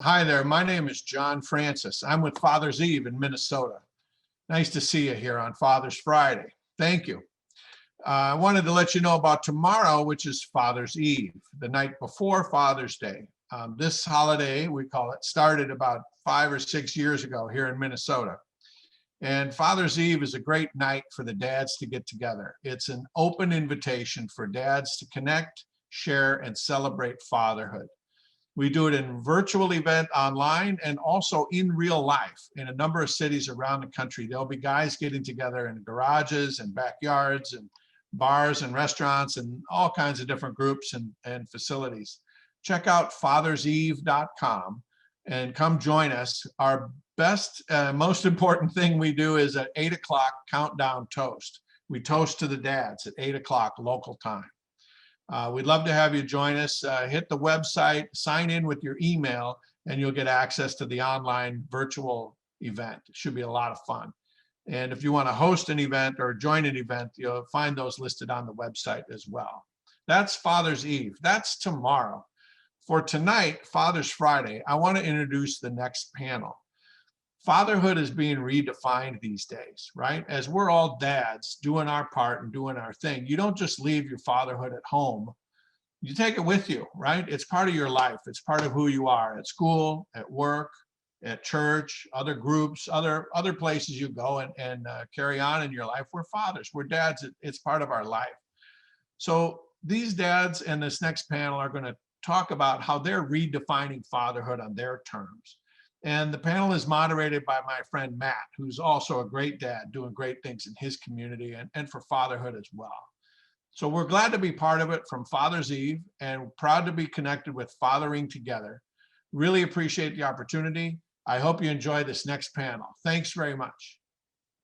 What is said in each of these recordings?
Hi there. My name is John Francis. I'm with Father's Eve in Minnesota. Nice to see you here on Father's Friday. Thank you. I wanted to let you know about tomorrow, which is Father's Eve, the night before Father's Day. This holiday, we call it, started about 5 or 6 years ago here in Minnesota. And Father's Eve is a great night for the dads to get together. It's an open invitation for dads to connect, share, and celebrate fatherhood. We do it in a virtual event online and also in real life in a number of cities around the country. There'll be guys getting together in garages and backyards and bars and restaurants and all kinds of different groups and facilities. Check out fatherseve.com and come join us. Our best, most important thing we do is at 8 o'clock countdown toast. We toast to the dads at 8 o'clock local time. We'd love to have you join us. Hit the website, sign in with your email, and you'll get access to the online virtual event. It should be a lot of fun. And if you want to host an event or join an event, you'll find those listed on the website as well. That's Father's Eve. That's tomorrow. For tonight, Father's Friday, I want to introduce the next panel. Fatherhood is being redefined these days, right? As we're all dads doing our part and doing our thing, you don't just leave your fatherhood at home. You take it with you, right? It's part of your life. It's part of who you are at school, at work, at church, other groups, other places you go and carry on in your life. We're fathers, we're dads. It's part of our life. So these dads and this next panel are going to talk about how they're redefining fatherhood on their terms. And the panel is moderated by my friend Matt, who's also a great dad doing great things in his community and for fatherhood as well. So we're glad to be part of it from Father's Eve and proud to be connected with Fathering Together. Really appreciate the opportunity. I hope you enjoy this next panel. Thanks very much.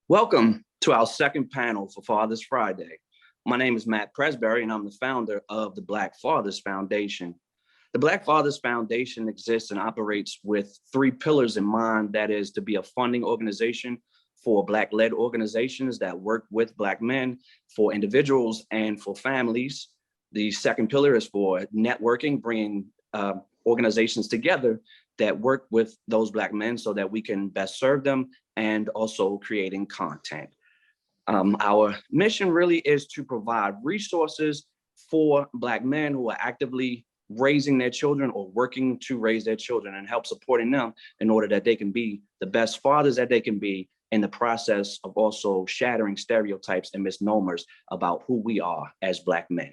Welcome to our second panel for Father's Friday. My name is Matt Prestbury, and I'm the founder of the Black Fathers Foundation. The Black Fathers Foundation exists and operates with 3 pillars in mind. That is to be a funding organization for Black-led organizations that work with Black men, for individuals, and for families. The second pillar is for networking, bringing organizations together that work with those Black men so that we can best serve them, and also creating content. Our mission really is to provide resources for Black men who are actively raising their children or working to raise their children, and help supporting them in order that they can be the best fathers that they can be, in the process of also shattering stereotypes and misnomers about who we are as Black men.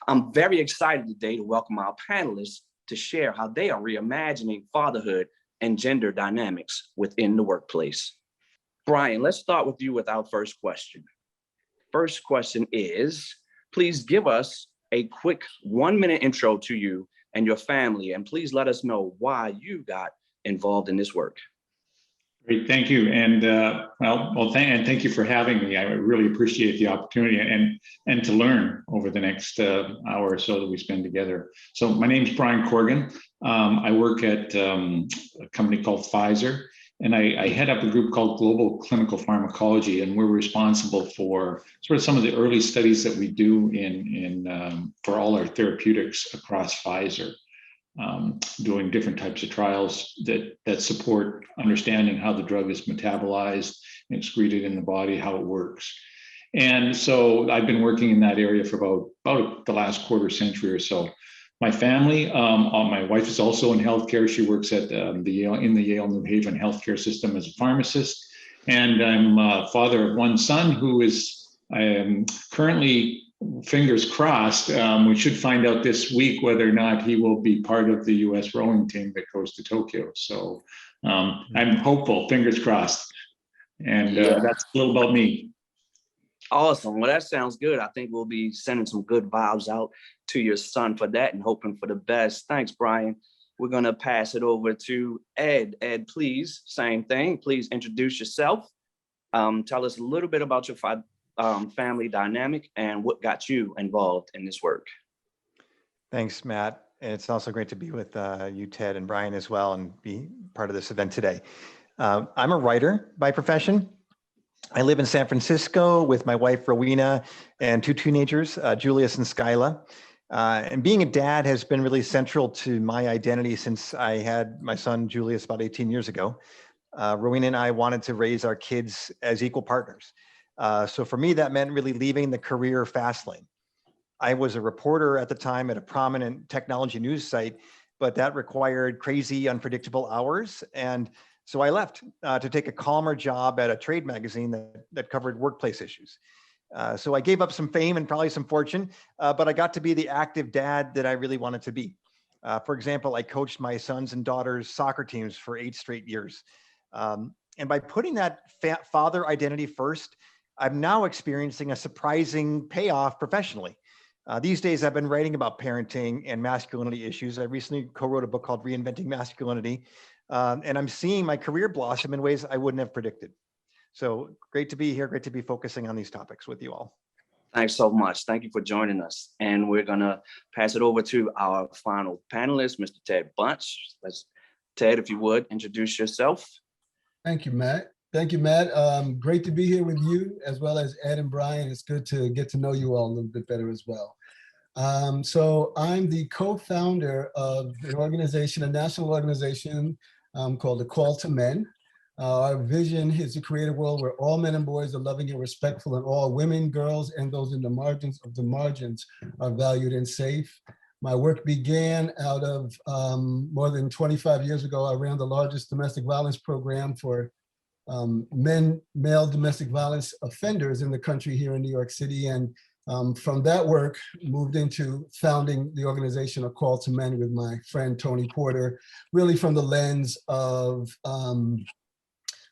I'm very excited today to welcome our panelists to share how they are reimagining fatherhood and gender dynamics within the workplace. Brian, let's start with you with our first question. First question is, please give us a quick 1-minute intro to you and your family, and please let us know why you got involved in this work. Great, thank you, and thank you for having me. I really appreciate the opportunity and to learn over the next hour or so that we spend together. So my name is Brian Corrigan. I work at a company called Pfizer, and I head up a group called Global Clinical Pharmacology, and we're responsible for sort of some of the early studies that we do for all our therapeutics across Pfizer, doing different types of trials that support understanding how the drug is metabolized and excreted in the body, how it works. And so I've been working in that area for about the last quarter century or so. My family, my wife is also in healthcare. She works at the Yale New Haven healthcare system as a pharmacist. And I'm a father of 1 son who is currently, fingers crossed, we should find out this week whether or not he will be part of the US rowing team that goes to Tokyo. So I'm hopeful, fingers crossed. And that's a little about me. Awesome. Well, that sounds good. I think we'll be sending some good vibes out to your son for that and hoping for the best. Thanks, Brian. We're going to pass it over to Ed. Ed, please, same thing. Please introduce yourself. Tell us a little bit about your family dynamic and what got you involved in this work. Thanks, Matt. It's also great to be with you, Ted, and Brian as well, and be part of this event today. I'm a writer by profession. I live in San Francisco with my wife, Rowena, and 2 teenagers, Julius and Skyla. And being a dad has been really central to my identity since I had my son Julius about 18 years ago. Rowena and I wanted to raise our kids as equal partners. So for me, that meant really leaving the career fast lane. I was a reporter at the time at a prominent technology news site, but that required crazy, unpredictable hours. And so I left to take a calmer job at a trade magazine that covered workplace issues. So I gave up some fame and probably some fortune, but I got to be the active dad that I really wanted to be. For example, I coached my sons and daughters' soccer teams for 8 straight years. And by putting that father identity first, I'm now experiencing a surprising payoff professionally. These days, I've been writing about parenting and masculinity issues. I recently co-wrote a book called Reinventing Masculinity, and I'm seeing my career blossom in ways I wouldn't have predicted. So great to be here, great to be focusing on these topics with you all. Thanks so much. Thank you for joining us. And we're gonna pass it over to our final panelist, Mr. Ted Bunch. Ted, if you would, introduce yourself. Thank you, Matt. Thank you, Matt. Great to be here with you, as well as Ed and Brian. It's good to get to know you all a little bit better as well. So I'm the co-founder of an organization, a national organization called The Call to Men. Our vision is to create a world where all men and boys are loving and respectful, and all women, girls, and those in the margins of the margins are valued and safe. My work began out of more than 25 years ago. I ran the largest domestic violence program for male domestic violence offenders in the country here in New York City. And from that work, moved into founding the organization A Call to Men with my friend Tony Porter, really from the lens of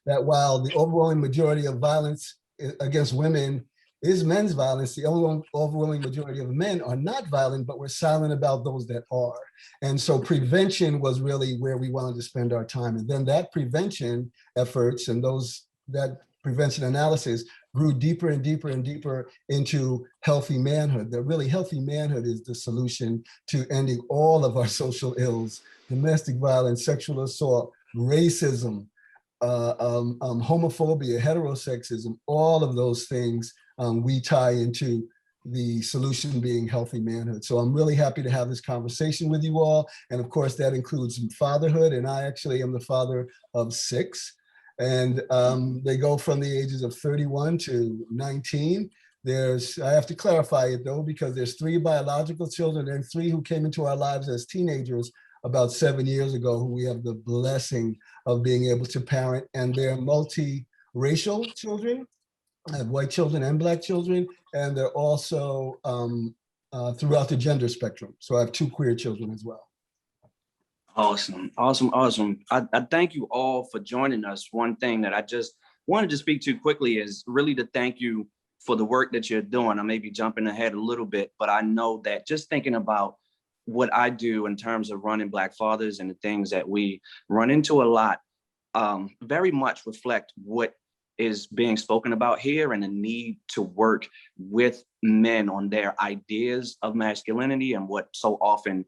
that while the overwhelming majority of violence against women is men's violence, the overwhelming majority of men are not violent, but we're silent about those that are. And so prevention was really where we wanted to spend our time. And then that prevention efforts and that prevention analysis grew deeper and deeper and deeper into healthy manhood. That really healthy manhood is the solution to ending all of our social ills: domestic violence, sexual assault, racism, homophobia, heterosexism, all of those things we tie into the solution being healthy manhood. So I'm really happy to have this conversation with you all. And of course, that includes fatherhood. And I actually am the father of 6. And they go from the ages of 31 to 19. I have to clarify it though, because there's 3 biological children and 3 who came into our lives as teenagers about 7 years ago, who we have the blessing of being able to parent. And they're multi-racial children. I have white children and Black children, and they're also throughout the gender spectrum. So I have 2 queer children as well. Awesome, awesome, awesome. I thank you all for joining us. One thing that I just wanted to speak to quickly is really to thank you for the work that you're doing. I may be jumping ahead a little bit, but I know that just thinking about what I do in terms of running Black fathers and the things that we run into a lot very much reflect what is being spoken about here, and the need to work with men on their ideas of masculinity and what so often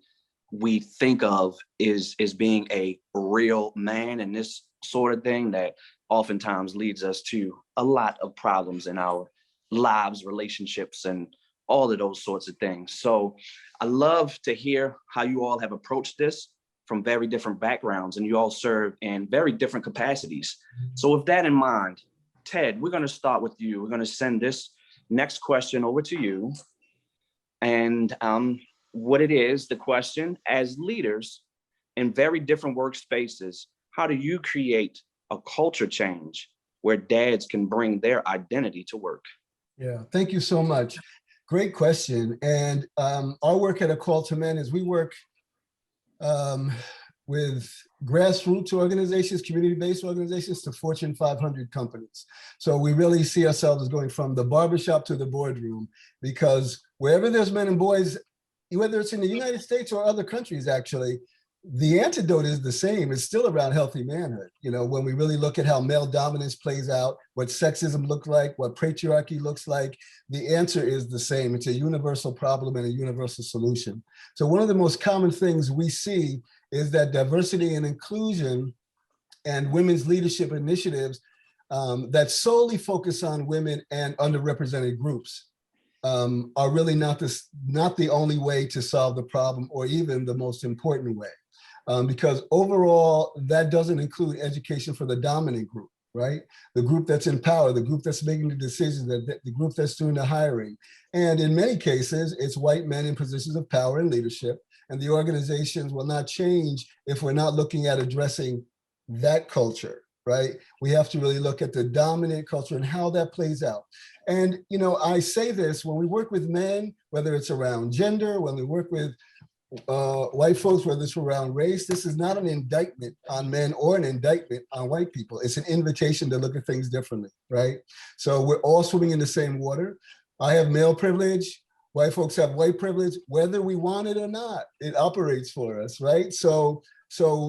we think of is being a real man, and this sort of thing that oftentimes leads us to a lot of problems in our lives, relationships, and all of those sorts of things. So I love to hear how you all have approached this from very different backgrounds, and you all serve in very different capacities. So with that in mind, Ted, we're going to start with you. We're going to send this next question over to you. And what it is, the question: as leaders in very different workspaces, how do you create a culture change where dads can bring their identity to work? Yeah, thank you so much. Great question. And our work at A Call to Men is we work with grassroots organizations, community-based organizations, to Fortune 500 companies. So we really see ourselves as going from the barbershop to the boardroom, because wherever there's men and boys, whether it's in the United States or other countries, actually, the antidote is the same. It's still around healthy manhood. You know, when we really look at how male dominance plays out, what sexism looks like, what patriarchy looks like, the answer is the same. It's a universal problem and a universal solution. So one of the most common things we see is that diversity and inclusion and women's leadership initiatives that solely focus on women and underrepresented groups are really not the only way to solve the problem, or even the most important way. Because overall, that doesn't include education for the dominant group, right? The group that's in power, the group that's making the decisions, the group that's doing the hiring. And in many cases, it's white men in positions of power and leadership. And the organizations will not change if we're not looking at addressing that culture, right? We have to really look at the dominant culture and how that plays out. And, you know, I say this when we work with men, whether it's around gender, when we work with white folks, whether it's around race, this is not an indictment on men or an indictment on white people. It's an invitation to look at things differently, right? So we're all swimming in the same water. I have male privilege. White folks have white privilege, whether we want it or not. It operates for us, right? So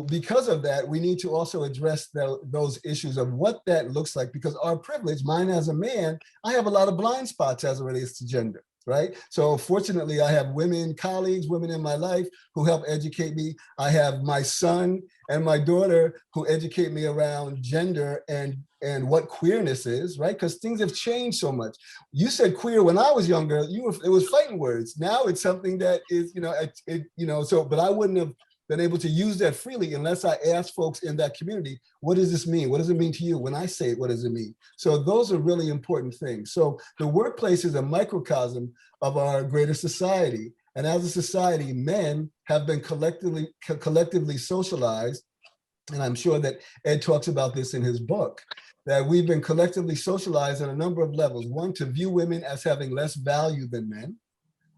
because of that, we need to also address those issues of what that looks like, because our privilege, mine as a man, I have a lot of blind spots as it relates to gender, right? So fortunately, I have women colleagues, women in my life who help educate me. I have my son and my daughter who educate me around gender and what queerness is, right? Because things have changed so much. You said queer when I was younger, it was fighting words. Now it's something that is, but I wouldn't have been able to use that freely unless I asked folks in that community, what does this mean? What does it mean to you? When I say it, what does it mean? So those are really important things. So the workplace is a microcosm of our greater society. And as a society, men have been collectively socialized. And I'm sure that Ed talks about this in his book, that we've been collectively socialized on a number of levels. One, to view women as having less value than men,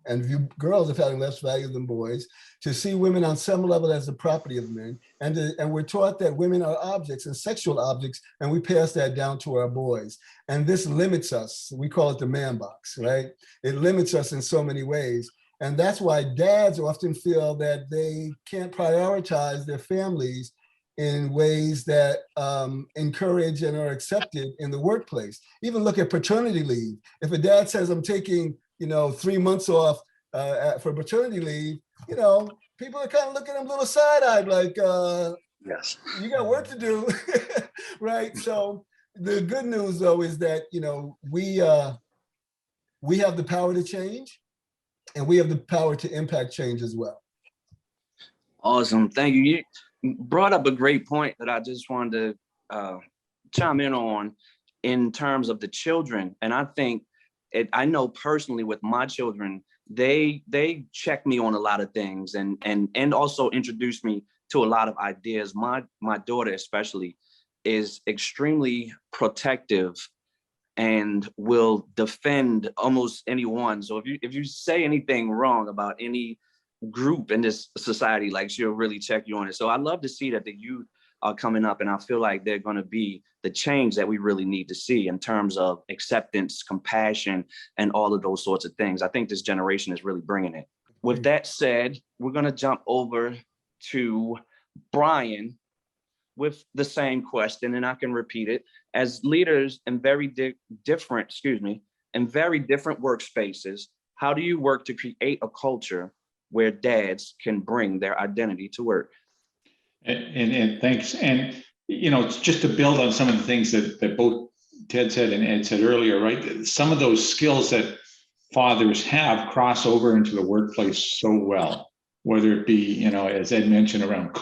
and view girls as having less value than boys, to see women on some level as the property of men. And we're taught that women are objects and sexual objects, and we pass that down to our boys. And this limits us. We call it the man box, right? It limits us in so many ways. And that's why dads often feel that they can't prioritize their families in ways that encourage and are accepted in the workplace. Even look at paternity leave. If a dad says, I'm taking 3 months off for paternity leave, people are kind of looking at him a little side-eyed, like, Yes. you got work to do, right? So the good news, though, is that, we have the power to change, and we have the power to impact change as well. Awesome. Thank you. You brought up a great point that I just wanted to chime in on in terms of the children. And I think I know personally with my children, they check me on a lot of things and also introduce me to a lot of ideas. My daughter especially is extremely protective and will defend almost anyone. So if you say anything wrong about any group in this society, like, she'll really check you on it. So I love to see that the youth are coming up, and I feel like they're going to be the change that we really need to see in terms of acceptance, compassion, and all of those sorts of things. I think this generation is really bringing it. With that said, we're going to jump over to Brian with the same question, and I can repeat it. As leaders in very different workspaces, how do you work to create a culture where dads can bring their identity to work? And thanks. And, just to build on some of the things that both Ted said and Ed said earlier, right? Some of those skills that fathers have cross over into the workplace so well, whether it be, as Ed mentioned, around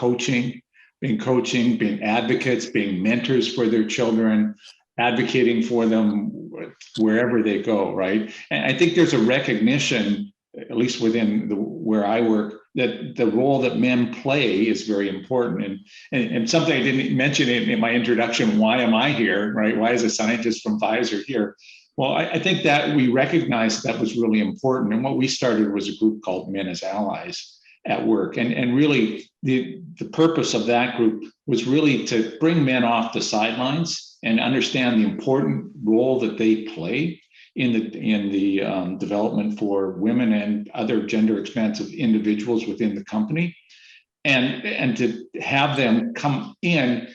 being advocates, being mentors for their children, advocating for them wherever they go, right? And I think there's a recognition, at least within where I work, that the role that men play is very important. And something I didn't mention in my introduction, why am I here, right? Why is a scientist from Pfizer here? Well, I think that we recognized that was really important. And what we started was a group called Men as Allies at Work. And really the purpose of that group was really to bring men off the sidelines and understand the important role that they play in the development for women and other gender expansive individuals within the company, and to have them come in,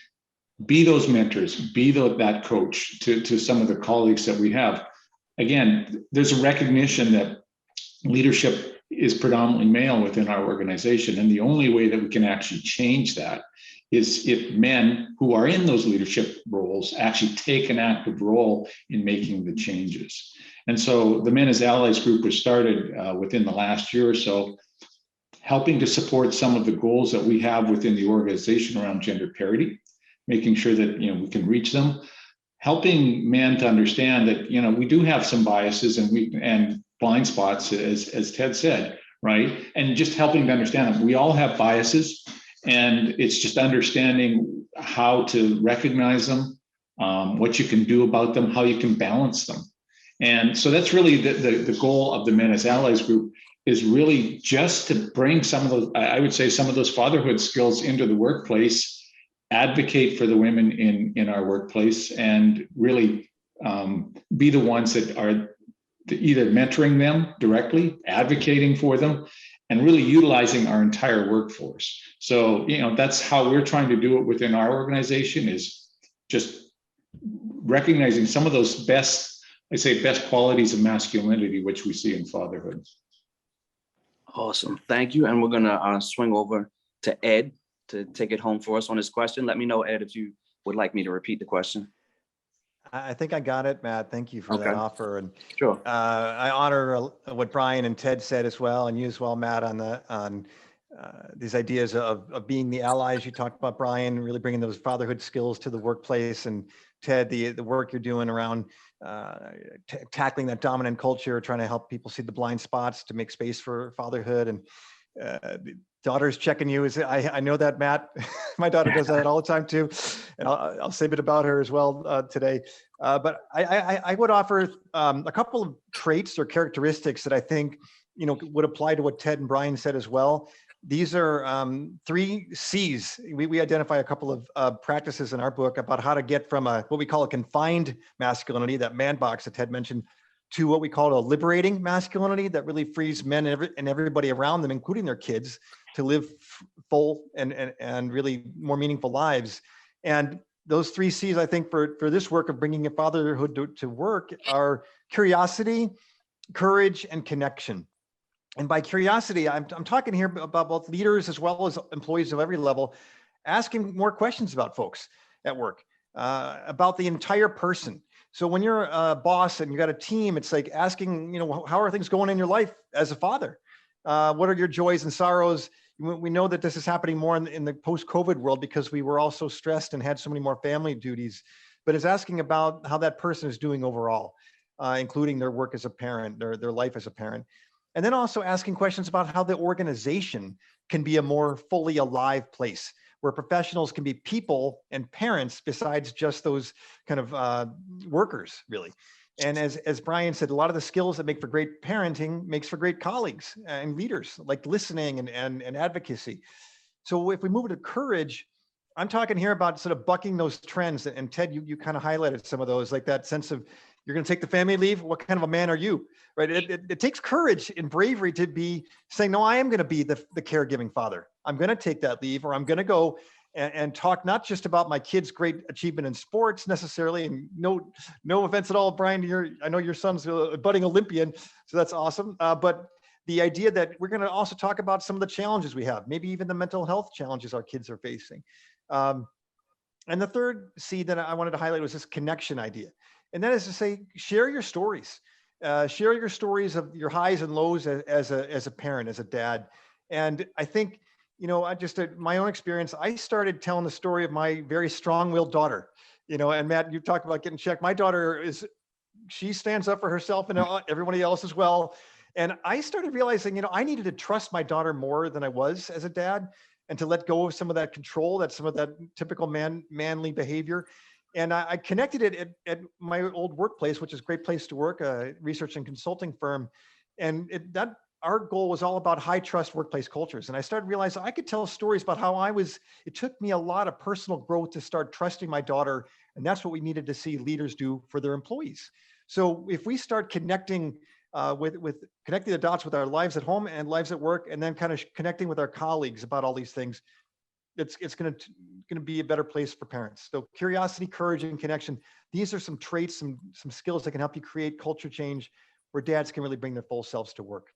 be those mentors, be that coach to some of the colleagues that we have. Again, there's a recognition that leadership is predominantly male within our organization, and the only way that we can actually change that is if men who are in those leadership roles actually take an active role in making the changes. And so the Men as Allies group was started within the last year or so, helping to support some of the goals that we have within the organization around gender parity, making sure that we can reach them, helping men to understand that we do have some biases and blind spots, as Ted said, right? And just helping to understand that we all have biases, and it's just understanding how to recognize them, what you can do about them, how you can balance them. And so that's really the goal of the Men as Allies group, is really just to bring some of those, I would say, some of those fatherhood skills into the workplace, advocate for the women in our workplace, and really be the ones that are either mentoring them directly, advocating for them, and really utilizing our entire workforce. So, that's how we're trying to do it within our organization, is just recognizing some of those best qualities of masculinity, which we see in fatherhood. Awesome. Thank you. And we're going to swing over to Ed to take it home for us on this question. Let me know, Ed, if you would like me to repeat the question. I think I got it, Matt. Thank you for that offer. And sure. I honor what Brian and Ted said as well, and you as well, Matt, on these ideas of being the allies. You talked about, Brian, really bringing those fatherhood skills to the workplace, and Ted, the work you're doing around tackling that dominant culture, trying to help people see the blind spots to make space for fatherhood. And the daughter's checking you. I know that, Matt. My daughter does that all the time too, and I'll say a bit about her as well today. But I would offer a couple of traits or characteristics that I think would apply to what Ted and Brian said as well. These are 3 C's. We identify a couple of practices in our book about how to get from what we call a confined masculinity, that man box that Ted mentioned, to what we call a liberating masculinity that really frees men and everybody around them, including their kids, to live full and really more meaningful lives. And those 3 C's, I think, for this work of bringing fatherhood to work are curiosity, courage, and connection. And by curiosity, I'm talking here about both leaders as well as employees of every level, asking more questions about folks at work, about the entire person. So when you're a boss and you got a team, it's like asking, how are things going in your life as a father? What are your joys and sorrows? We know that this is happening more in the post-COVID world because we were all so stressed and had so many more family duties, but it's asking about how that person is doing overall, including their work as a parent, their life as a parent. And then also asking questions about how the organization can be a more fully alive place where professionals can be people and parents besides just those kind of workers, really. And as Brian said, a lot of the skills that make for great parenting makes for great colleagues and leaders, like listening and advocacy. So if we move to courage, I'm talking here about sort of bucking those trends. And Ted, you kind of highlighted some of those, like that sense of, you're going to take the family leave. What kind of a man are you? Right? It takes courage and bravery to be saying, no, I am going to be the caregiving father. I'm going to take that leave, or I'm going to go and talk not just about my kid's great achievement in sports necessarily. And no offense at all, Brian, I know your son's a budding Olympian, so that's awesome. But the idea that we're going to also talk about some of the challenges we have, maybe even the mental health challenges our kids are facing. And the third C that I wanted to highlight was this connection idea. And that is to say, share your stories. Share your stories of your highs and lows as a parent, as a dad. And I think, my own experience, I started telling the story of my very strong-willed daughter, and Matt, you talked about getting checked. My daughter she stands up for herself and everybody else as well. And I started realizing, I needed to trust my daughter more than I was as a dad, and to let go of some of that control, some of that typical manly behavior. And I connected it at my old workplace, which is a great place to work, a research and consulting firm. And our goal was all about high trust workplace cultures. And I started realizing I could tell stories about how it took me a lot of personal growth to start trusting my daughter. And that's what we needed to see leaders do for their employees. So if we start connecting with connecting the dots with our lives at home and lives at work, and then kind of connecting with our colleagues about all these things, it's going to be a better place for parents. So curiosity, courage, and connection. These are some traits, some skills that can help you create culture change where dads can really bring their full selves to work.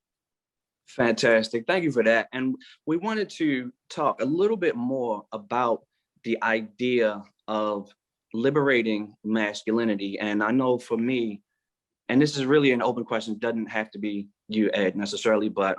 Fantastic. Thank you for that. And we wanted to talk a little bit more about the idea of liberating masculinity. And I know for me, and this is really an open question, doesn't have to be you, Ed, necessarily, but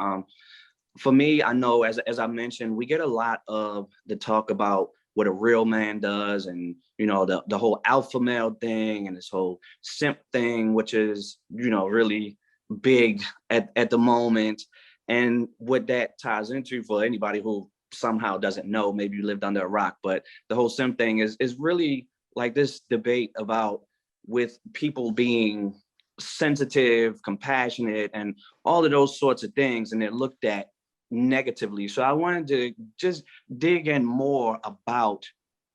for me, I know, as I mentioned, we get a lot of the talk about what a real man does, and the whole alpha male thing and this whole simp thing, which is really big at the moment. And what that ties into, for anybody who somehow doesn't know, maybe you lived under a rock, but the whole simp thing is really like this debate about, with people being sensitive, compassionate, and all of those sorts of things, and they're looked at negatively. So I wanted to just dig in more about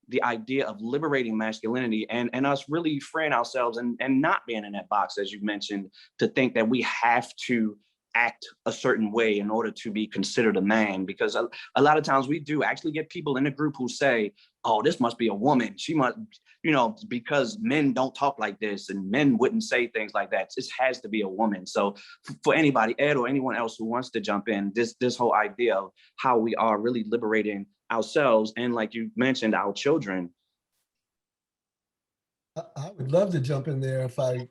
the idea of liberating masculinity, and us really freeing ourselves and not being in that box, as you mentioned, to think that we have to act a certain way in order to be considered a man. Because a lot of times we do actually get people in a group who say, oh, this must be a woman. She must, because men don't talk like this and men wouldn't say things like that. This has to be a woman. So for anybody, Ed, or anyone else who wants to jump in, this whole idea of how we are really liberating ourselves and, like you mentioned, our children. I would love to jump in there if I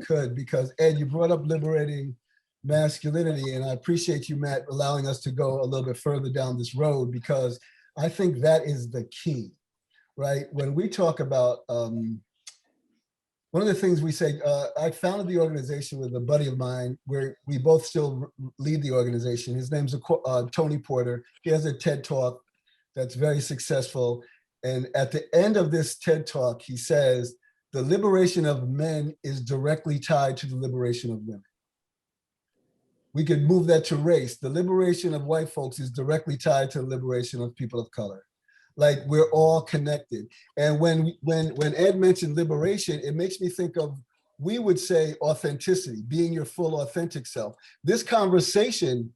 could, because Ed, you brought up liberating masculinity, and I appreciate you, Matt, allowing us to go a little bit further down this road, because I think that is the key, right? When we talk about, one of the things we say, I founded the organization with a buddy of mine where we both still lead the organization. His name's Tony Porter. He has a TED Talk that's very successful. And at the end of this TED Talk, he says, the liberation of men is directly tied to the liberation of women. We could move that to race. The liberation of white folks is directly tied to the liberation of people of color. Like, we're all connected. And when Ed mentioned liberation, it makes me think of, we would say authenticity, being your full authentic self. This conversation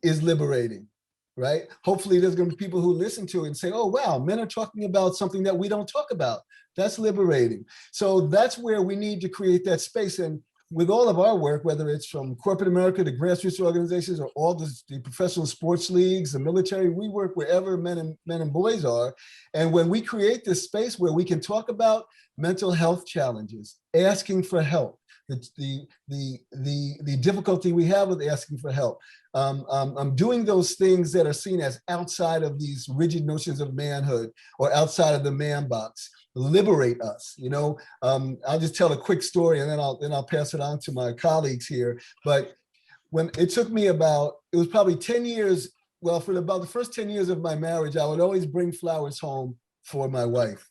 is liberating, right? Hopefully there's going to be people who listen to it and say, oh, wow, men are talking about something that we don't talk about. That's liberating. So that's where we need to create that space. And with all of our work, whether it's from corporate America to grassroots organizations, or all the professional sports leagues, the military, we work wherever men and boys are. And when we create this space where we can talk about mental health challenges, asking for help, the difficulty we have with asking for help, doing those things that are seen as outside of these rigid notions of manhood or outside of the man box, liberate us. I'll just tell a quick story, and then I'll pass it on to my colleagues here. But when it took me it was probably 10 years, well, for about the first 10 years of my marriage, I would always bring flowers home for my wife.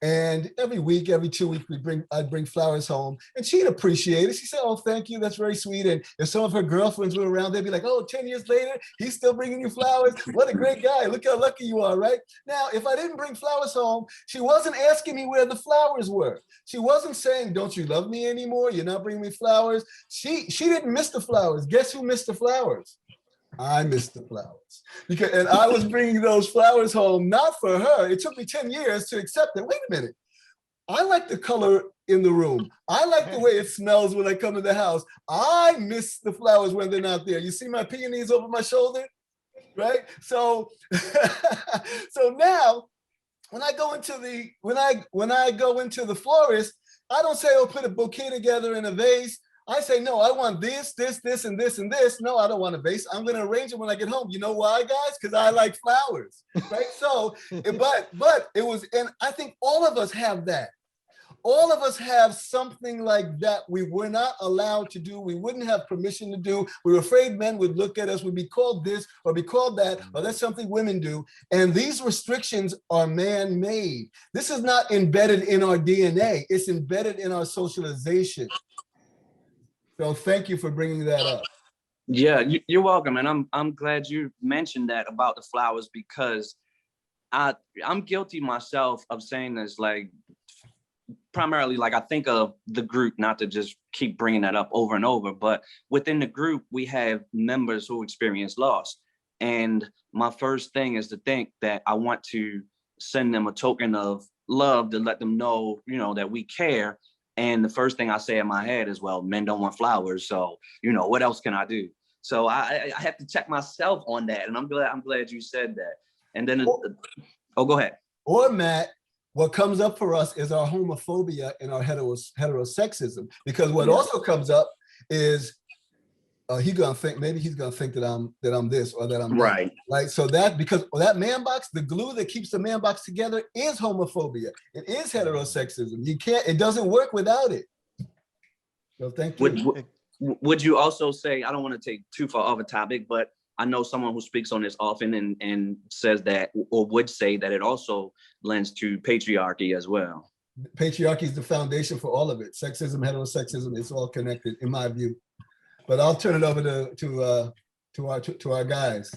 And every week, every 2 weeks, I'd bring flowers home, and she'd appreciate it. She said, oh, thank you, that's very sweet. And if some of her girlfriends were around, they'd be like, oh, 10 years later, he's still bringing you flowers. What a great guy, look how lucky you are, right? Now, if I didn't bring flowers home, she wasn't asking me where the flowers were. She wasn't saying, don't you love me anymore? You're not bringing me flowers. She didn't miss the flowers. Guess who missed the flowers? I missed the flowers, and I was bringing those flowers home, not for her. It took me 10 years to accept that. Wait a minute. I like the color in the room. I like the way it smells when I come to the house. I miss the flowers when they're not there. You see my peonies over my shoulder, right? So, so now when I go into the florist, I don't say, oh, put a bouquet together in a vase. I say, no, I want this, and this, and this. No, I don't want a vase. I'm going to arrange it when I get home. You know why, guys? Because I like flowers, right? So, but it was, and I think all of us have that. All of us have something like that we were not allowed to do. We wouldn't have permission to do. We were afraid men would look at us, would be called this or be called that, or that's something women do. And these restrictions are man-made. This is not embedded in our DNA. It's embedded in our socialization. So thank you for bringing that up. Yeah, you're welcome. And I'm glad you mentioned that about the flowers, because I'm guilty myself of saying this, like, primarily, like, I think of the group, not to just keep bringing that up over and over, but within the group, we have members who experience loss. And my first thing is to think that I want to send them a token of love to let them know, that we care. And the first thing I say in my head is, well, men don't want flowers. So, what else can I do? So I have to check myself on that. And I'm glad you said that. And then, go ahead. Or Matt, what comes up for us is our homophobia and our heterosexism. Because what Yeah. also comes up is he's gonna think that I'm this or that I'm that. Right. Right. So that because that man box, the glue that keeps the man box together is homophobia. It is heterosexism. It doesn't work without it. So thank you. Would you also say, I don't want to take too far off a topic, but I know someone who speaks on this often and says that, or would say that it also lends to patriarchy as well. Patriarchy is the foundation for all of it. Sexism, heterosexism, it's all connected in my view. But I'll turn it over to our guys.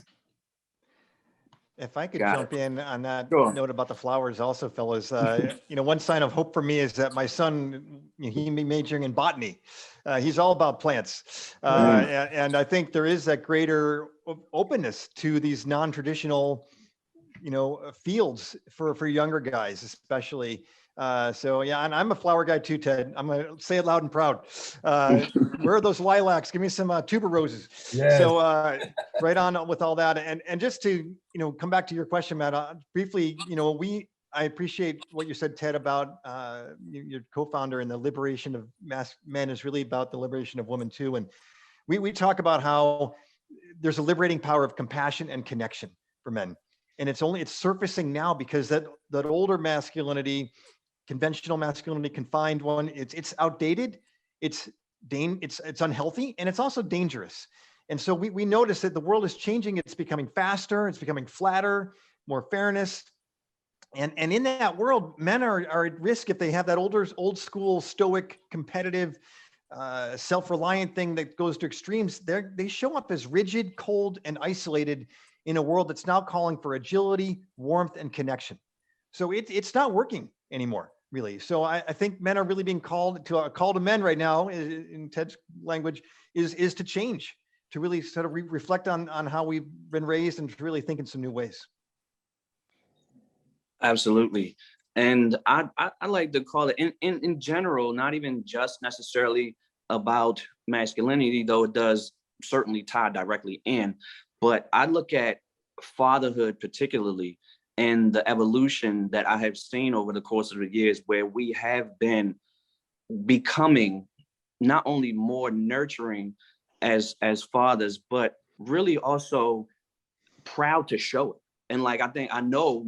If I could Got jump in on that Sure. note about the flowers also, fellas, one sign of hope for me is that my son, he majoring in botany. He's all about plants. And I think there is that greater openness to these non-traditional, fields for younger guys, especially. So yeah, and I'm a flower guy too, Ted. I'm gonna say it loud and proud. Where are those lilacs? Give me some tuber roses. Yes. So right on with all that, and just to come back to your question, Matt, briefly, I appreciate what you said, Ted, about your co-founder and the liberation of men is really about the liberation of women too. And we talk about how there's a liberating power of compassion and connection for men, and it's surfacing now because that older masculinity, conventional masculinity, confined one, it's outdated, it's unhealthy, and it's also dangerous. And so we notice that the world is changing. It's becoming faster, it's becoming flatter, more fairness. And in that world, men are at risk if they have that old school, stoic, competitive, self-reliant thing that goes to extremes. They show up as rigid, cold, and isolated in a world that's now calling for agility, warmth, and connection. So it's not working anymore, really. So I think men are really being called to a call to men right now, in Ted's language, is to change, to really sort of reflect on how we've been raised and to really think in some new ways. Absolutely. And I like to call it in general, not even just necessarily about masculinity, though it does certainly tie directly in, but I look at fatherhood particularly and the evolution that I have seen over the course of the years, where we have been becoming not only more nurturing as fathers, but really also proud to show it. And like, I know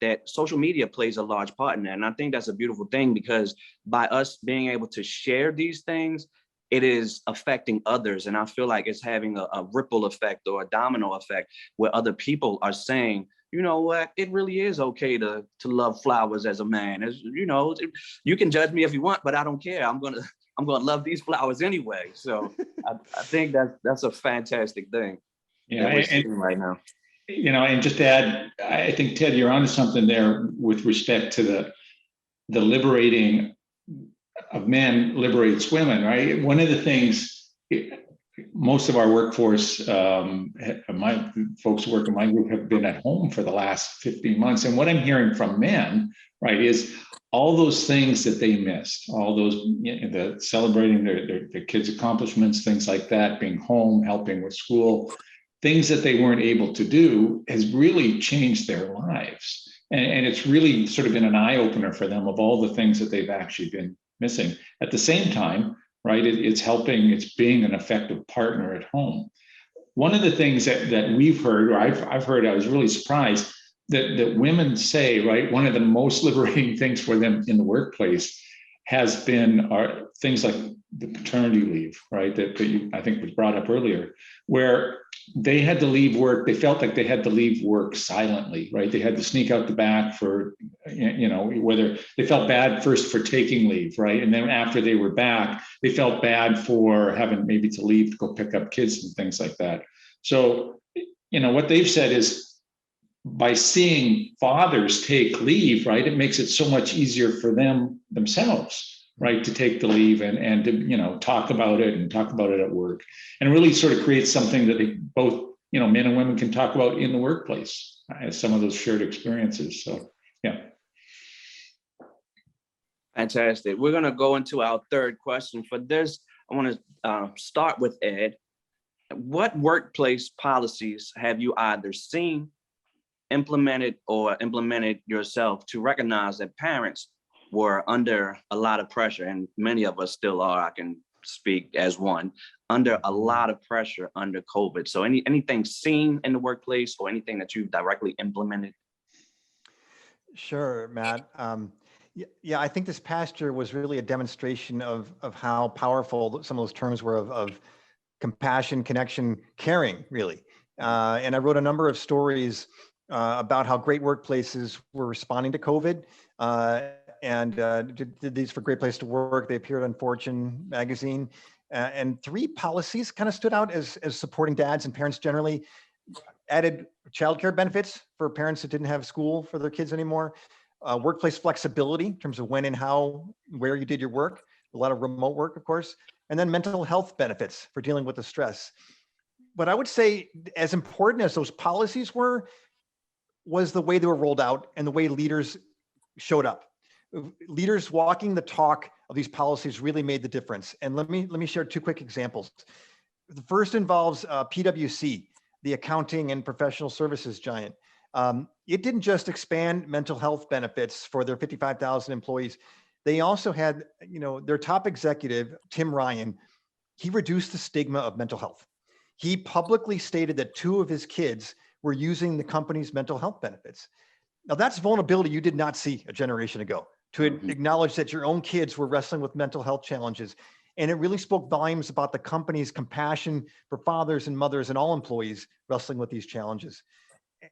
that social media plays a large part in that. And I think that's a beautiful thing, because by us being able to share these things, it is affecting others. And I feel like it's having a ripple effect or a domino effect, where other people are saying, you know what, it really is okay to love flowers as a man. As you can judge me if you want, but I don't care. I'm gonna love these flowers anyway. So I think that's a fantastic thing. Yeah, we're seeing right now. And just to add, I think, Ted, you're onto something there with respect to the liberating of men liberates women, right? One of the things, most of our workforce, my folks who work in my group have been at home for the last 15 months. And what I'm hearing from men, right, is all those things that they missed, all those, the celebrating their kids' accomplishments, things like that, being home, helping with school, things that they weren't able to do, has really changed their lives. And it's really sort of been an eye opener for them of all the things that they've actually been missing. At the same time, right, it's being an effective partner at home. One of the things that we've heard, or I've heard, I was really surprised that women say, right, one of the most liberating things for them in the workplace has been things like the paternity leave, right, that I think was brought up earlier, where they had to leave work. They felt like they had to leave work silently, right? They had to sneak out the back for, whether they felt bad first for taking leave, right? And then after they were back, they felt bad for having maybe to leave to go pick up kids and things like that. So, what they've said is, by seeing fathers take leave, right, it makes it so much easier for themselves, right, to take the leave and to, talk about it at work, and really sort of create something that they both, men and women can talk about in the workplace as some of those shared experiences. So, yeah. Fantastic. We're going to go into our third question. For this, I want to start with Ed. What workplace policies have you either seen implemented yourself to recognize that parents were under a lot of pressure, and many of us still are, I can speak as one, under a lot of pressure under COVID. So anything seen in the workplace or anything that you've directly implemented? Sure, Matt. Yeah, I think this past year was really a demonstration of how powerful some of those terms were of compassion, connection, caring, really. And I wrote a number of stories about how great workplaces were responding to COVID, and did these for Great Place to Work. They appeared on Fortune magazine, and 3 policies kind of stood out as supporting dads and parents generally. Added childcare benefits for parents that didn't have school for their kids anymore. Workplace flexibility in terms of when and how, where you did your work. A lot of remote work, of course. And then mental health benefits for dealing with the stress. But I would say as important as those policies were, was the way they were rolled out and the way leaders showed up. Leaders walking the talk of these policies really made the difference. And let me share 2 quick examples. The first involves PwC, the accounting and professional services giant. It didn't just expand mental health benefits for their 55,000 employees. They also had, their top executive, Tim Ryan, he reduced the stigma of mental health. He publicly stated that 2 of his kids were using the company's mental health benefits. Now that's vulnerability you did not see a generation ago, to acknowledge that your own kids were wrestling with mental health challenges. And it really spoke volumes about the company's compassion for fathers and mothers and all employees wrestling with these challenges.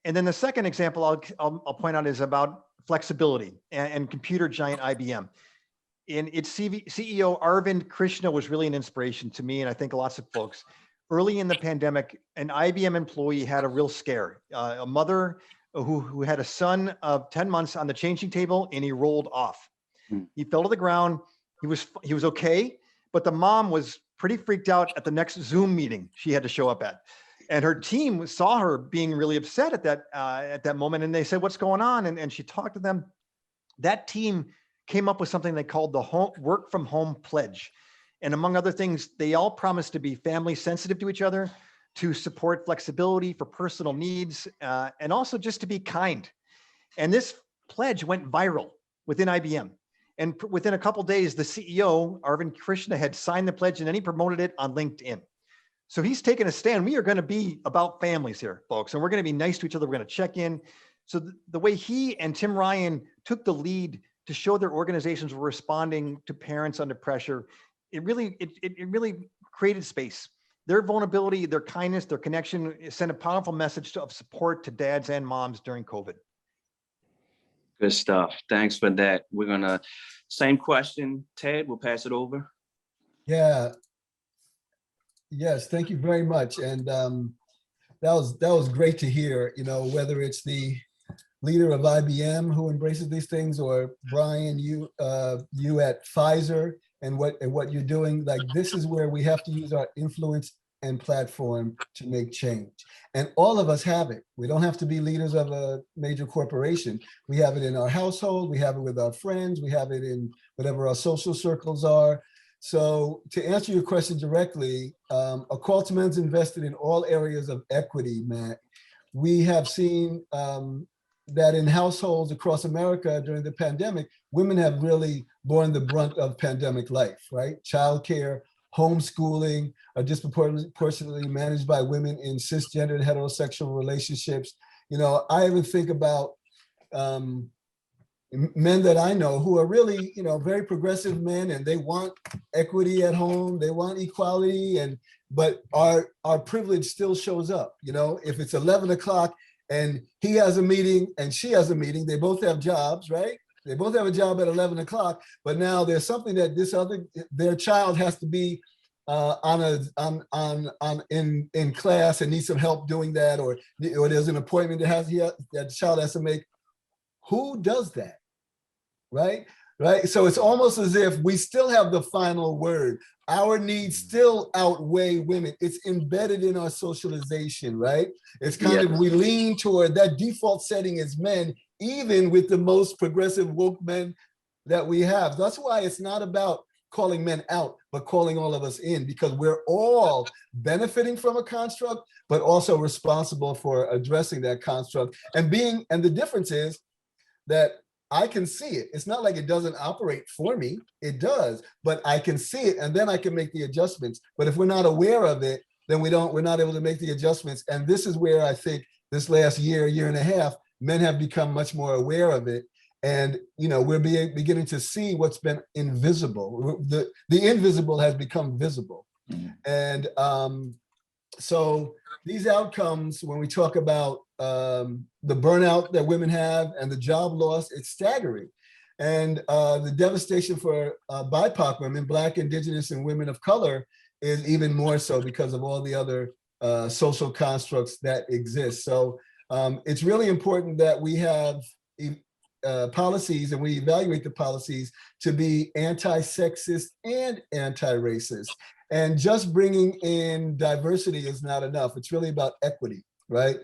And then the second example I'll point out is about flexibility and computer giant IBM. And its CEO, Arvind Krishna, was really an inspiration to me, and I think lots of folks. Early in the pandemic, an IBM employee had a real scare. A mother who had a son of 10 months on the changing table, and he rolled off. He fell to the ground. He was okay, but the mom was pretty freaked out at the next Zoom meeting she had to show up at. And her team saw her being really upset at that moment, and they said, "What's going on?" And she talked to them. That team came up with something they called the Work from Home Pledge. And among other things, they all promised to be family sensitive to each other, to support flexibility for personal needs, and also just to be kind. And this pledge went viral within IBM. And within a couple of days, the CEO, Arvind Krishna, had signed the pledge, and then he promoted it on LinkedIn. So he's taken a stand. We are going to be about families here, folks, and we're going to be nice to each other. We're going to check in. So the way he and Tim Ryan took the lead to show their organizations were responding to parents under pressure, it really created space. Their vulnerability, their kindness, their connection sent a powerful message of support to dads and moms during COVID. Good stuff. Thanks for that. We're gonna, same question, Ted, we'll pass it over. Yeah. Yes, thank you very much. And that was great to hear, whether it's the leader of IBM who embraces these things, or Brian, you at Pfizer, and what you're doing. Like, this is where we have to use our influence and platform to make change. And all of us have it. We don't have to be leaders of a major corporation. We have it in our household, we have it with our friends, we have it in whatever our social circles are. So to answer your question directly, Acqualtman's invested in all areas of equity, Matt. We have seen that in households across America during the pandemic, women have really borne the brunt of pandemic life, right? Childcare, homeschooling are disproportionately managed by women in cisgendered heterosexual relationships. I even think about men that I know who are really, very progressive men, and they want equity at home, they want equality, but our privilege still shows up. If it's 11 o'clock and he has a meeting and she has a meeting, they both have jobs, right? They both have a job at 11 o'clock, but now there's something that their child has to be in class and needs some help doing that, or there's an appointment that the child has to make. Who does that? Right? So it's almost as if we still have the final word. Our needs still outweigh women. It's embedded in our socialization, right? It's kind of, we lean toward that default setting as men, even with the most progressive woke men that we have. That's why it's not about calling men out, but calling all of us in, because we're all benefiting from a construct, but also responsible for addressing that construct. And the difference is that I can see it. It's not like it doesn't operate for me. It does, but I can see it, and then I can make the adjustments. But if we're not aware of it, then we're not able to make the adjustments. And this is where I think this last year and a half, men have become much more aware of it. And, we're beginning to see what's been invisible. The invisible has become visible. And so these outcomes, when we talk about the burnout that women have and the job loss, it's staggering. And the devastation for BIPOC women, Black, Indigenous, and women of color, is even more so because of all the other social constructs that exist. So it's really important that we have policies, and we evaluate the policies to be anti-sexist and anti-racist. And just bringing in diversity is not enough. It's really about equity, right?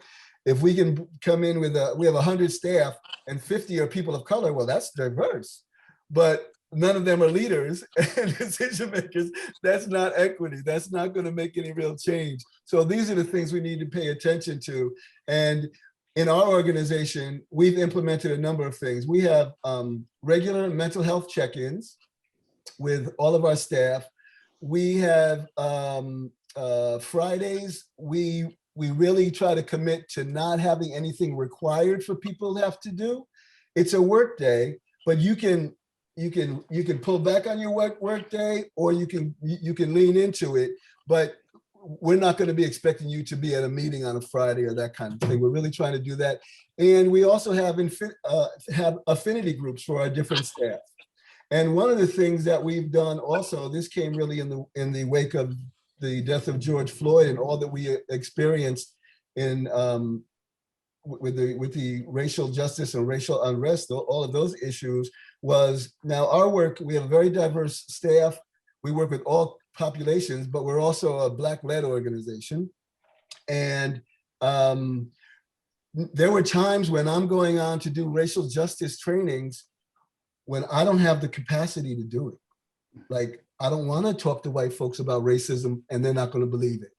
If we can come in with we have 100 staff and 50 are people of color, well, that's diverse. But none of them are leaders and decision makers. That's not equity. That's not going to make any real change. So these are the things we need to pay attention to. And in our organization, we've implemented a number of things. We have regular mental health check-ins with all of our staff. We have Fridays, we really try to commit to not having anything required for people to have to do. It's a work day, but you can pull back on your work day, or you can lean into it, but we're not going to be expecting you to be at a meeting on a Friday or that kind of thing. We're really trying to do that. And we also have affinity groups for our different staff. And one of the things that we've done also, this came really in the wake of the death of George Floyd and all that we experienced in with the racial justice and racial unrest, all of those issues, was now our work. We have a very diverse staff. We work with all populations, but we're also a Black-led organization. And there were times when I'm going on to do racial justice trainings when I don't have the capacity to do it. Like, I don't want to talk to white folks about racism and they're not going to believe it.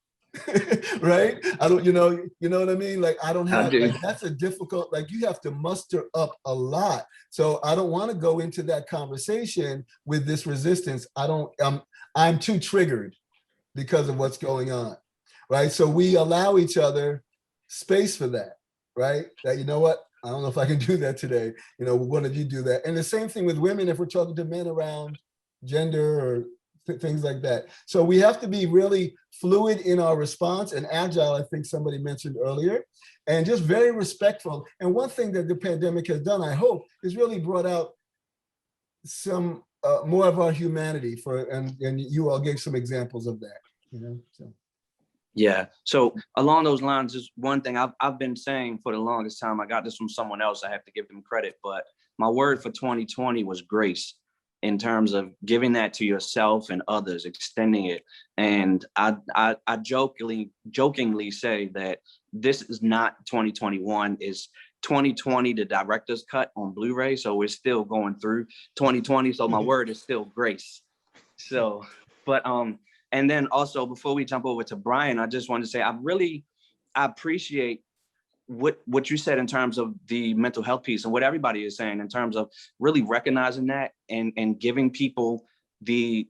Right? I don't, you know what I mean? Like, I don't have, like, that's a difficult, like, you have to muster up a lot. So I don't want to go into that conversation with this resistance. I'm too triggered because of what's going on, right? So we allow each other space for that, right? That, you know what? I don't know if I can do that today. One of you do that. And the same thing with women, if we're talking to men around gender or things like that. So we have to be really fluid in our response and agile, I think somebody mentioned earlier, and just very respectful. And one thing that the pandemic has done, I hope, is really brought out some more of our humanity and you all gave some examples of that, so. Yeah. So along those lines, is one thing I've been saying for the longest time. I got this from someone else. I have to give them credit, but my word for 2020 was grace, in terms of giving that to yourself and others, extending it. And I jokingly say that this is not 2021, is 2020, the director's cut on Blu-ray. So we're still going through 2020. So my word is still grace. So, but and then also, before we jump over to Brian, I just wanted to say I appreciate what you said in terms of the mental health piece and what everybody is saying in terms of really recognizing that and giving people the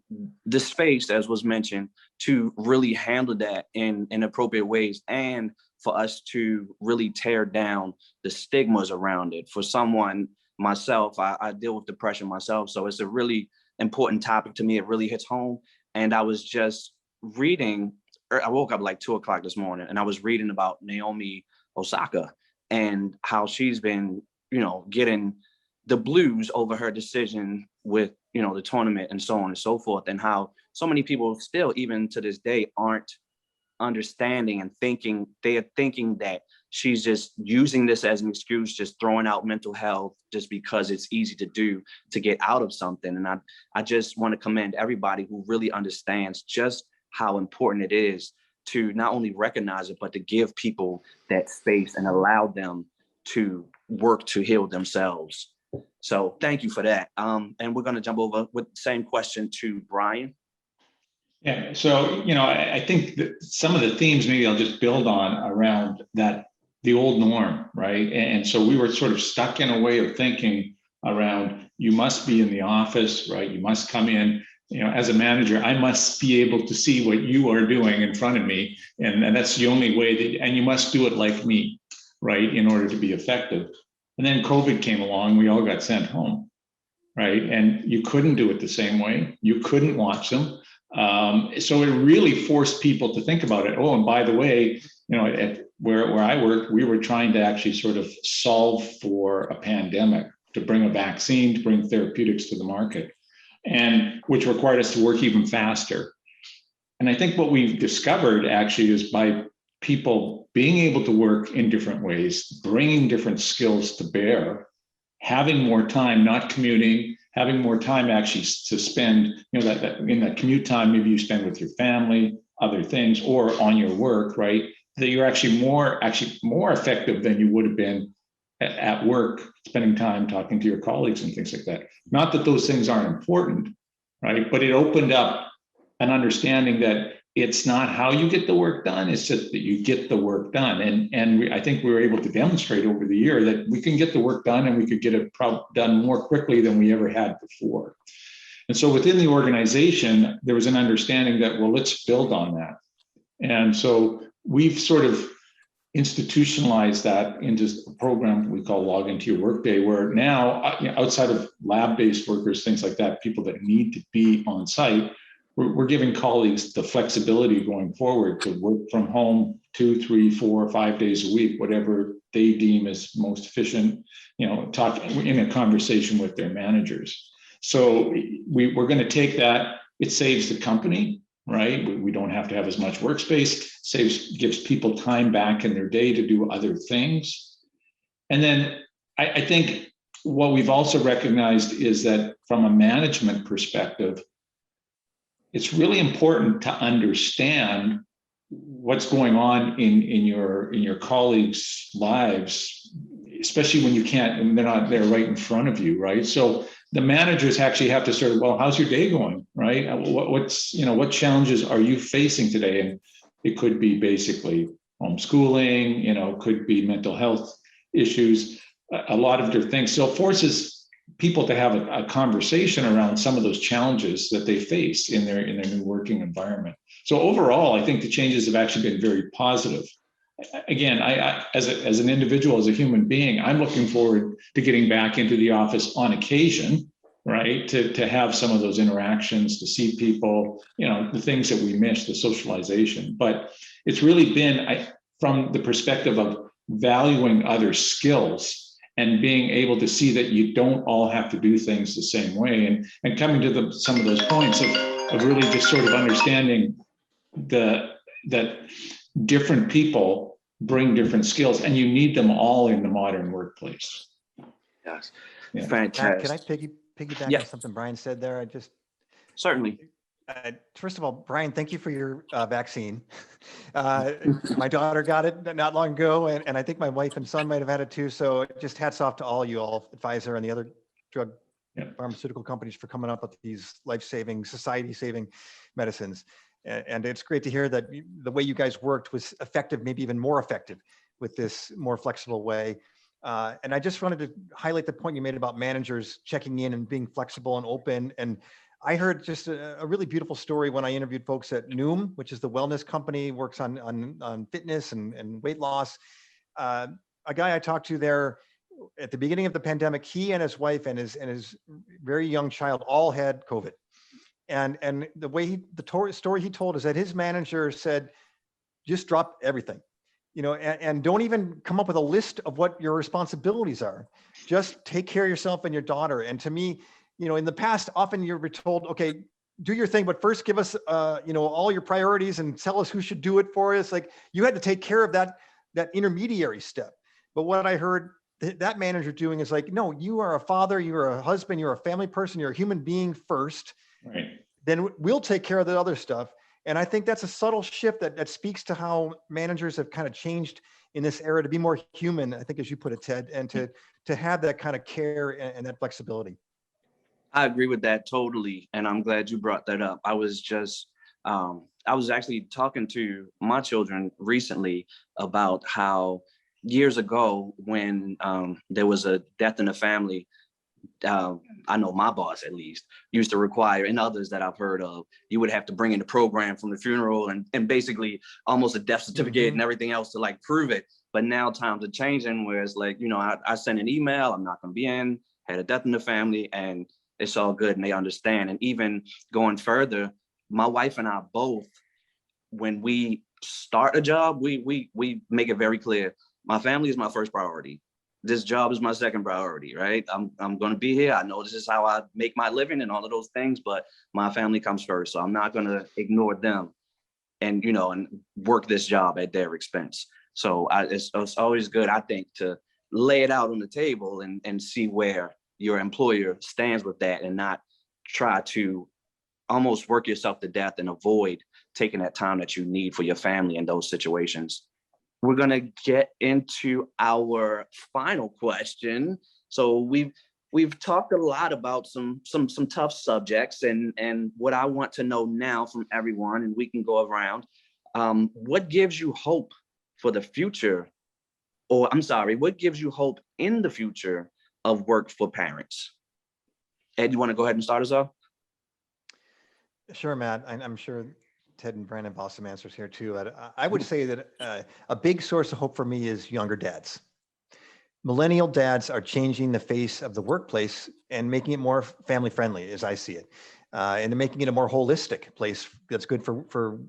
space, as was mentioned, to really handle that in appropriate ways, and for us to really tear down the stigmas around it. For someone, myself, I deal with depression myself, so it's a really important topic to me. It really hits home. And I was just reading, I woke up like 2 o'clock this morning, and I was reading about Naomi Osaka and how she's been, getting the blues over her decision with, the tournament and so on and so forth, and how so many people still, even to this day, aren't understanding and thinking that she's just using this as an excuse, just throwing out mental health just because it's easy to do to get out of something. And I just want to commend everybody who really understands just how important it is to not only recognize it, but to give people that space and allow them to work to heal themselves. So thank you for that. And we're going to jump over with the same question to Brian. Yeah, so, I think that some of the themes maybe I'll just build on around that, the old norm, right? And so we were sort of stuck in a way of thinking around, you must be in the office, right? You must come in, as a manager, I must be able to see what you are doing in front of me. And that's the only way that, and you must do it like me, right? In order to be effective. And then COVID came along, we all got sent home, right? And you couldn't do it the same way. You couldn't watch them. So it really forced people to think about it. Oh, and by the way, where I worked, we were trying to actually sort of solve for a pandemic, to bring a vaccine, to bring therapeutics to the market, and which required us to work even faster. And I think what we've discovered actually is by people being able to work in different ways, bringing different skills to bear, having more time, not commuting, having more time actually to spend, that in that commute time, maybe you spend with your family, other things, or on your work, right? That you're actually more effective than you would have been at work, spending time talking to your colleagues and things like that. Not that those things aren't important, right? But it opened up an understanding that it's not how you get the work done, it's just that you get the work done. And I think we were able to demonstrate over the year that we can get the work done, and we could get it done more quickly than we ever had before. And so within the organization, there was an understanding that, well, let's build on that. And so we've sort of institutionalized that into a program we call Log Into Your Workday, where now, outside of lab-based workers, things like that, people that need to be on site, we're giving colleagues the flexibility going forward to work from home 2, 3, 4, 5 days a week, whatever they deem as most efficient, talk in a conversation with their managers. So we're going to take that. It saves the company, right? We don't have to have as much workspace, gives people time back in their day to do other things. And then I think what we've also recognized is that from a management perspective, it's really important to understand what's going on in your colleagues' lives, especially when they're not there right in front of you, right? So the managers actually have to sort of, well, how's your day going, right? What challenges are you facing today? And it could be basically homeschooling, could be mental health issues, a lot of different things. So it forces people to have a conversation around some of those challenges that they face in their new working environment. So overall, I think the changes have actually been very positive. Again, I as an individual, as a human being, I'm looking forward to getting back into the office on occasion, right? To have some of those interactions, to see people, the things that we miss, the socialization. But it's really been from the perspective of valuing other skills and being able to see that you don't all have to do things the same way, and coming to some of those points of really just sort of understanding that different people bring different skills, and you need them all in the modern workplace. Yes, Yeah. fantastic. Matt, can I piggyback Yeah. on something Brian said there? Certainly. First of all, Brian, thank you for your vaccine. My daughter got it not long ago, and I think my wife and son might have had it too. So just hats off to all you all, Pfizer and the other drug pharmaceutical companies, for coming up with these life-saving, society-saving medicines. And it's great to hear that the way you guys worked was effective, maybe even more effective with this more flexible way. And I just wanted to highlight the point you made about managers checking in and being flexible and open. And I heard just a really beautiful story when I interviewed folks at Noom, which is the wellness company, works on fitness and weight loss. A guy I talked to there at the beginning of the pandemic, he and his wife and his very young child all had COVID. And the way the story he told is that his manager said, just drop everything, and don't even come up with a list of what your responsibilities are. Just take care of yourself and your daughter. And to me, in the past, often you're told, okay, do your thing, but first give us, all your priorities and tell us who should do it for us. Like, you had to take care of that intermediary step. But what I heard that manager doing is like, no, you are a father, you're a husband, you're a family person, you're a human being first. Right. Then we'll take care of the other stuff. And I think that's a subtle shift that speaks to how managers have kind of changed in this era to be more human, I think, as you put it, Ted, and to have that kind of care and that flexibility. I agree with that totally. And I'm glad you brought that up. I was actually talking to my children recently about how years ago when there was a death in the family, I know my boss at least used to require, and others that I've heard of, you would have to bring in the program from the funeral and basically almost a death certificate and everything else to like prove it. But now times are changing where it's like, I send an email, I'm not going to be in, had a death in the family, and it's all good and they understand. And even going further, my wife and I both, when we start a job, we make it very clear. My family is my first priority. This job is my second priority, right? I'm going to be here. I know this is how I make my living and all of those things, but my family comes first. So I'm not going to ignore them and work this job at their expense. So it's always good, I think, to lay it out on the table and see where your employer stands with that and not try to almost work yourself to death and avoid taking that time that you need for your family in those situations. We're going to get into our final question. So we've talked a lot about some tough subjects, and what I want to know now from everyone, and we can go around, what gives you hope for the future, or I'm sorry, what gives you hope in the future of work for parents? Ed, you want to go ahead and start us off? Sure, Matt. I'm sure Ted and Brandon have some answers here too. I would say that a big source of hope for me is younger dads. Millennial dads are changing the face of the workplace and making it more family friendly, as I see it, and making it a more holistic place that's good for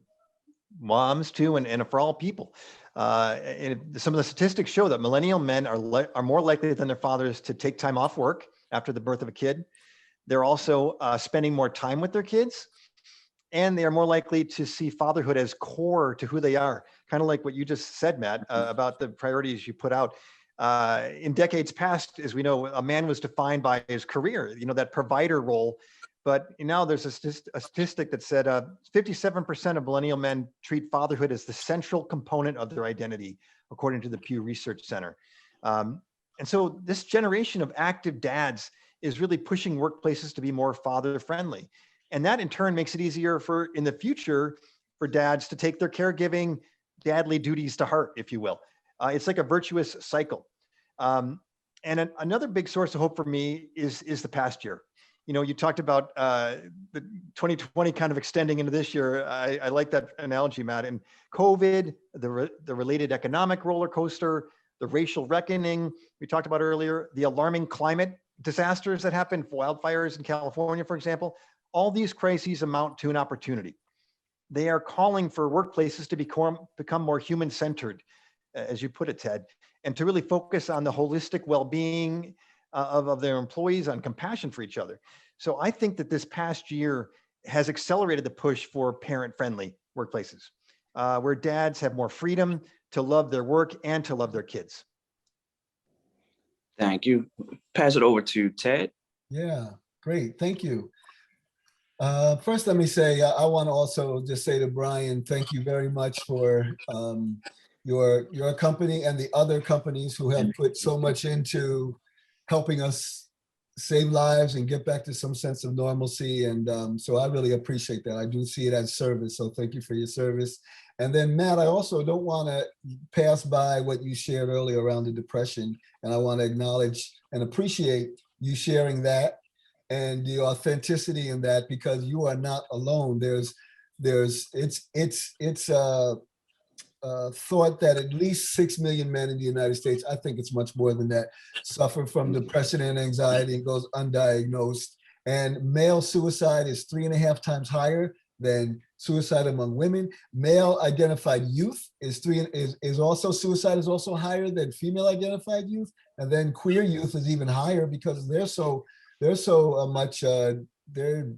moms too, and for all people. And some of the statistics show that millennial men are more likely than their fathers to take time off work after the birth of a kid. They're also spending more time with their kids. And they are more likely to see fatherhood as core to who they are, kind of like what you just said, Matt, about the priorities you put out. In decades past, as we know, a man was defined by his career, that provider role. But now there's a statistic that said 57% of millennial men treat fatherhood as the central component of their identity, according to the Pew Research Center. And so this generation of active dads is really pushing workplaces to be more father-friendly. And that in turn makes it easier in the future for dads to take their caregiving dadly duties to heart, if you will. It's like a virtuous cycle. And another big source of hope for me is the past year. You talked about the 2020 kind of extending into this year. I like that analogy, Matt. And COVID, the related economic roller coaster, the racial reckoning we talked about earlier, the alarming climate disasters that happened, wildfires in California, for example. All these crises amount to an opportunity. They are calling for workplaces to become more human-centered, as you put it, Ted, and to really focus on the holistic well-being of their employees, on compassion for each other. So I think that this past year has accelerated the push for parent-friendly workplaces, where dads have more freedom to love their work and to love their kids. Thank you. Pass it over to Ted. Yeah, great. Thank you. First, let me say, I want to also just say to Brian, thank you very much for your company and the other companies who have put so much into helping us save lives and get back to some sense of normalcy. And so I really appreciate that. I do see it as service. So thank you for your service. And then, Matt, I also don't want to pass by what you shared earlier around the depression. And I want to acknowledge and appreciate you sharing that and the authenticity in that, because you are not alone. It's thought that at least 6 million men in the United States, I think it's much more than that, suffer from depression and anxiety and goes undiagnosed. And male suicide is 3.5 times higher than suicide among women. Male identified youth is also suicide is also higher than female identified youth. And then queer youth is even higher because they're so much they're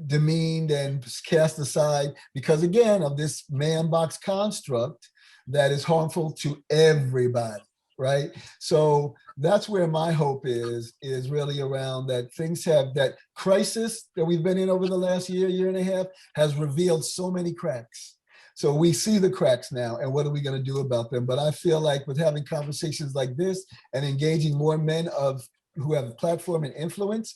demeaned and cast aside because, again, of this man box construct that is harmful to everybody, right? So that's where my hope is really around that that crisis that we've been in over the last year and a half has revealed so many cracks. So we see the cracks now, and what are we going to do about them? But I feel like with having conversations like this and engaging more men who have a platform and influence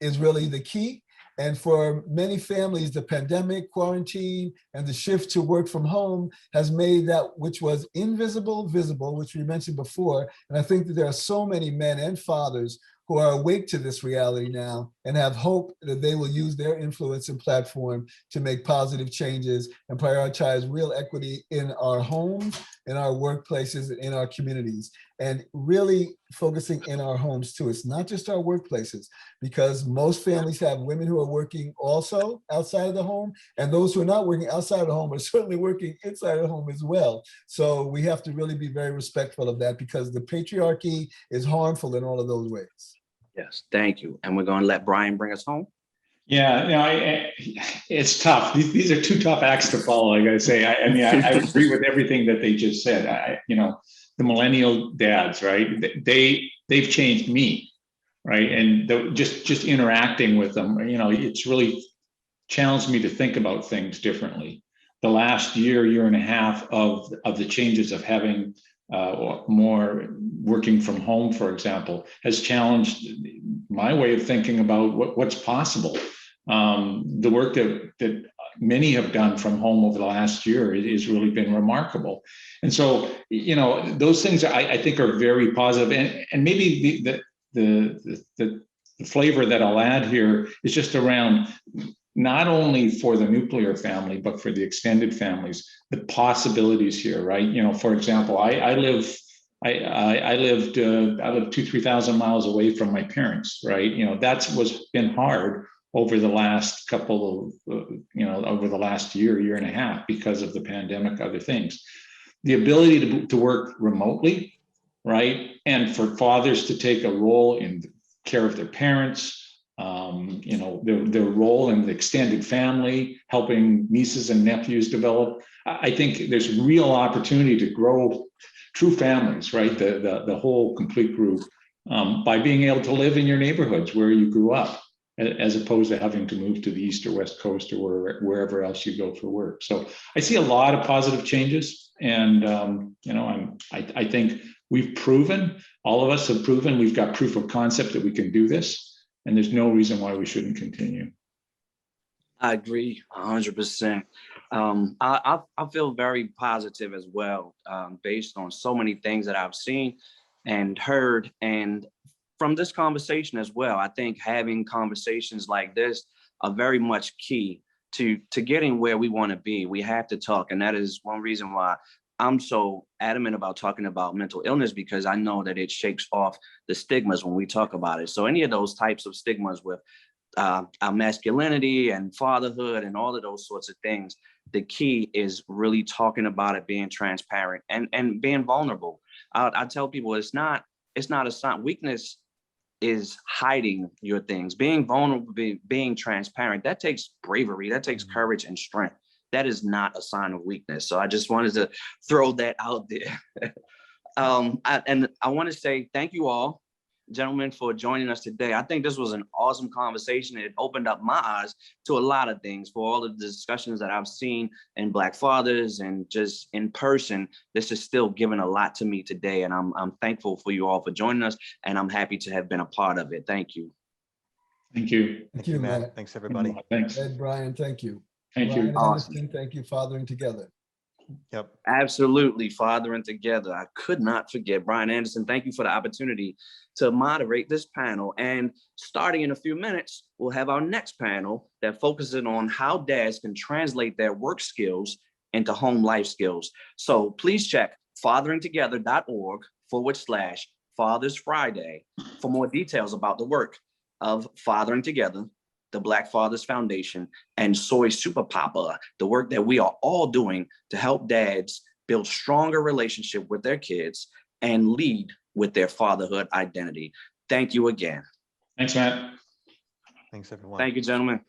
is really the key. And for many families, the pandemic, quarantine, and the shift to work from home has made that which was invisible visible, which we mentioned before. And I think that there are so many men and fathers who are awake to this reality now and have hope that they will use their influence and platform to make positive changes and prioritize real equity in our homes, in our workplaces, in our communities, and really focusing in our homes too. It's not just our workplaces, because most families have women who are working also outside of the home, and those who are not working outside of the home are certainly working inside of the home as well. So we have to really be very respectful of that, because the patriarchy is harmful in all of those ways. Yes, thank you. And we're going to let Brian bring us home. Yeah, it's tough. These are two tough acts to follow. I gotta say, I mean, I agree with everything that they just said. The millennial dads, right? They've changed me, right? And just interacting with them, it's really challenged me to think about things differently. The last year and a half of the changes of having more working from home, for example, has challenged my way of thinking about what's possible. The work that many have done from home over the last year has really been remarkable. And so, those things I think are very positive. And maybe the flavor that I'll add here is just around not only for the nuclear family, but for the extended families, the possibilities here, right? For example, I lived 2,000-3,000 miles away from my parents, right? That's been hard over the last couple of, over the last year and a half because of the pandemic, other things. The ability to work remotely, right? And for fathers to take a role in the care of their parents, their role in the extended family, helping nieces and nephews develop. I think there's real opportunity to grow true families, right? The whole complete group, by being able to live in your neighborhoods where you grew up, as opposed to having to move to the East or West Coast or wherever else you go for work. So I see a lot of positive changes, and I think we've proven, all of us have proven, we've got proof of concept that we can do this, and there's no reason why we shouldn't continue. I agree 100%. I feel very positive as well, based on so many things that I've seen and heard, and from this conversation as well. I think having conversations like this are very much key to getting where we want to be. We have to talk, and that is one reason why I'm so adamant about talking about mental illness, because I know that it shakes off the stigmas when we talk about it. So any of those types of stigmas with our masculinity and fatherhood and all of those sorts of things, the key is really talking about it, being transparent and being vulnerable. I tell people it's not a sign. Weakness is hiding your things. Being vulnerable, being transparent, that takes bravery, that takes courage and strength. That is not a sign of weakness. So I just wanted to throw that out there. I want to say thank you all, gentlemen, for joining us today. I think this was an awesome conversation. It opened up my eyes to a lot of things. For all of the discussions that I've seen in Black Fathers and just in person, this is still giving a lot to me today. And I'm thankful for you all for joining us, and I'm happy to have been a part of it. Thank you. Thank you. Thank you, Matt. Thanks, everybody. Thanks. Ed, Brian, thank you. Thank you. Brian Awesome. Anderson, thank you, Fathering Together. Yep. Absolutely, Fathering Together. I could not forget. Brian Anderson, thank you for the opportunity to moderate this panel. And starting in a few minutes, we'll have our next panel that focuses on how dads can translate their work skills into home life skills. So please check fatheringtogether.org/Fathers Friday for more details about the work of Fathering Together, the Black Fathers Foundation, and Soy Super Papa, the work that we are all doing to help dads build stronger relationship with their kids and lead with their fatherhood identity. Thank you again. Thanks, Matt. Thanks, everyone. Thank you, gentlemen.